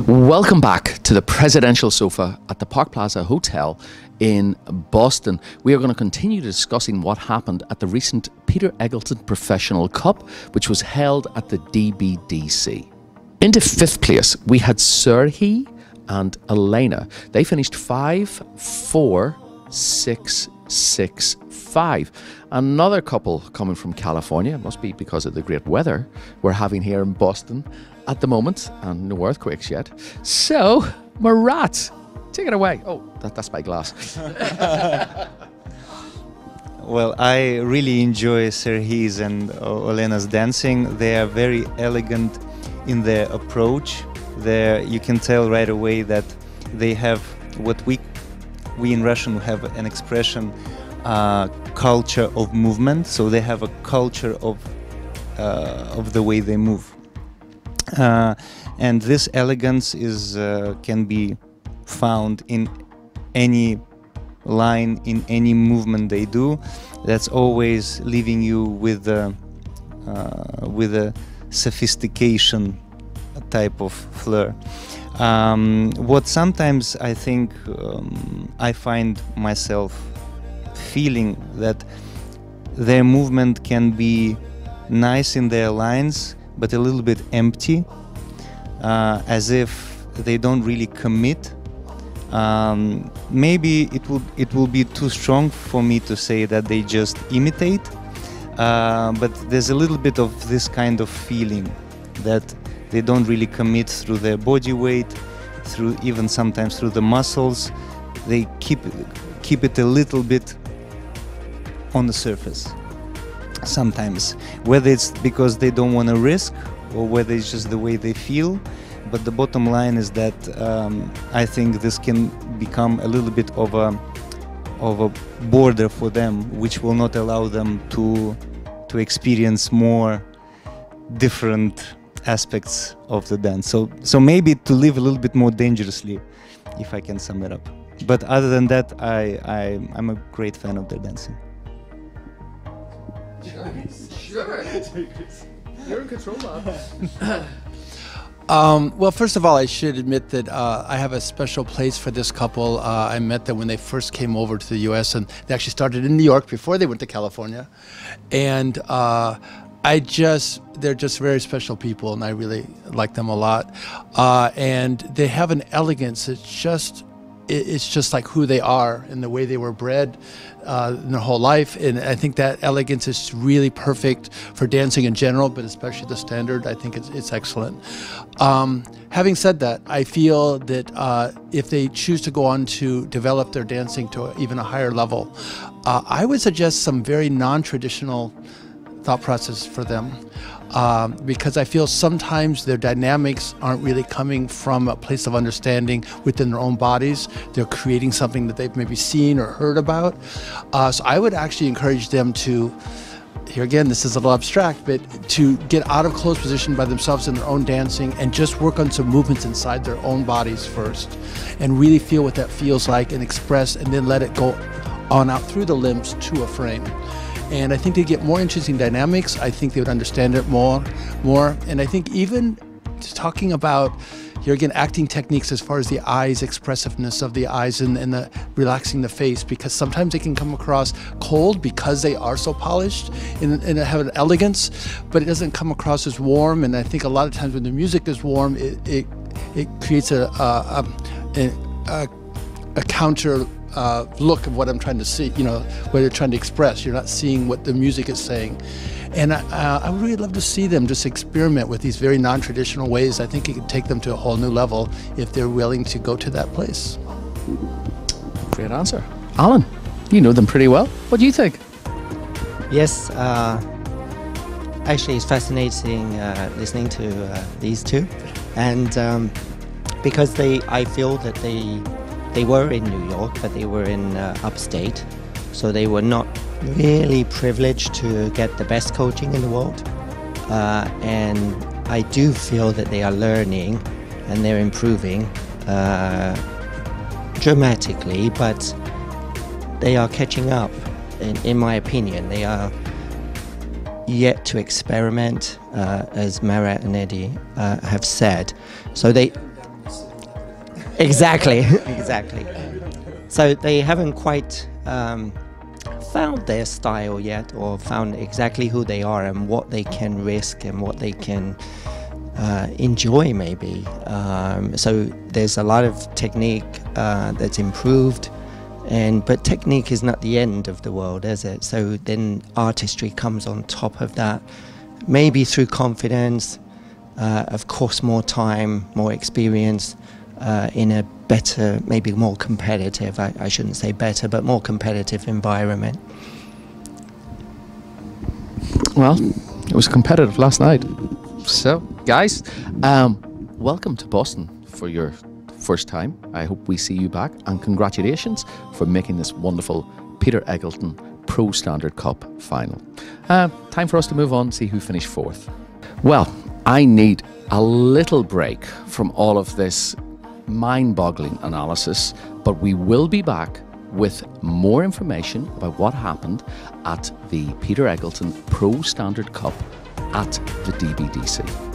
Welcome back to the presidential sofa at the Park Plaza Hotel in Boston. We are going to continue discussing what happened at the recent Peter Eggleston Professional Cup, which was held at the DBDC. Into fifth place, we had Serhiy and Olena. They finished 5-4, 6-6-5. Another couple coming from California, must be because of the great weather we're having here in Boston at the moment, and no earthquakes yet. So, Marat, take it away. Oh, that's my glass. Well, I really enjoy Serhiy's and Olena's dancing. They are very elegant in their approach. You can tell right away that they have what we in Russian have an expression, culture of movement. So they have a culture of the way they move. And this elegance can be found in any line, in any movement they do. That's always leaving you with a sophistication type of flair. What sometimes I think I find myself feeling that their movement can be nice in their lines, but a little bit empty, as if they don't really commit. Maybe it will be too strong for me to say that they just imitate, but there's a little bit of this kind of feeling that they don't really commit through their body weight, through even sometimes through the muscles. They keep it a little bit on the surface. Sometimes, whether it's because they don't want to risk or whether it's just the way they feel, but the bottom line is that I think this can become a little bit of a border for them, which will not allow them to experience more different aspects of the dance. So maybe to live a little bit more dangerously, if I can sum it up. But other than that, I'm a great fan of their dancing. Sure. You're in control now. Well, first of all, I should admit that I have a special place for this couple. I met them when they first came over to the U.S., and they actually started in New York before they went to California. And they're just very special people, and I really like them a lot. And they have an elegance. It's just like who they are and the way they were bred in their whole life. And I think that elegance is really perfect for dancing in general, but especially the standard. I think it's excellent. Having said that, I feel that if they choose to go on to develop their dancing to even a higher level, I would suggest some very non-traditional thought process for them. Because I feel sometimes their dynamics aren't really coming from a place of understanding within their own bodies. They're creating something that they've maybe seen or heard about. So I would actually encourage them to, here again, this is a little abstract, but to get out of close position by themselves in their own dancing and just work on some movements inside their own bodies first and really feel what that feels like and express, and then let it go on out through the limbs to a frame. And I think they get more interesting dynamics. I think they would understand it more. And I think even just talking about, here again, acting techniques as far as the eyes, expressiveness of the eyes and the relaxing the face, because sometimes they can come across cold because they are so polished and have an elegance, but it doesn't come across as warm. And I think a lot of times when the music is warm, it creates a counter look of what I'm trying to see, what they're trying to express. You're not seeing what the music is saying. And I would really love to see them just experiment with these very non-traditional ways. I think it could take them to a whole new level if they're willing to go to that place. Great answer. Alan, you know them pretty well. What do you think? Yes, actually it's fascinating listening to these two. And because I feel that they were in New York, but they were in upstate, so they were not really privileged to get the best coaching in the world. And I do feel that they are learning and they're improving dramatically, but they are catching up, in my opinion. They are yet to experiment, as Marat and Ediie have said. So Exactly, exactly. So they haven't quite found their style yet, or found exactly who they are and what they can risk and what they can enjoy, maybe. So there's a lot of technique that's improved, but technique is not the end of the world, is it? So then artistry comes on top of that, maybe through confidence, of course more time, more experience, in a better, maybe more competitive, I shouldn't say better, but more competitive environment. Well, it was competitive last night. So, guys, welcome to Boston for your first time. I hope we see you back, and congratulations for making this wonderful Peter Eggleton Pro Standard Cup final. Time for us to move on and see who finished fourth. Well, I need a little break from all of this mind-boggling analysis, but we will be back with more information about what happened at the Peter Eggleton Pro Standard Cup at the DBDC.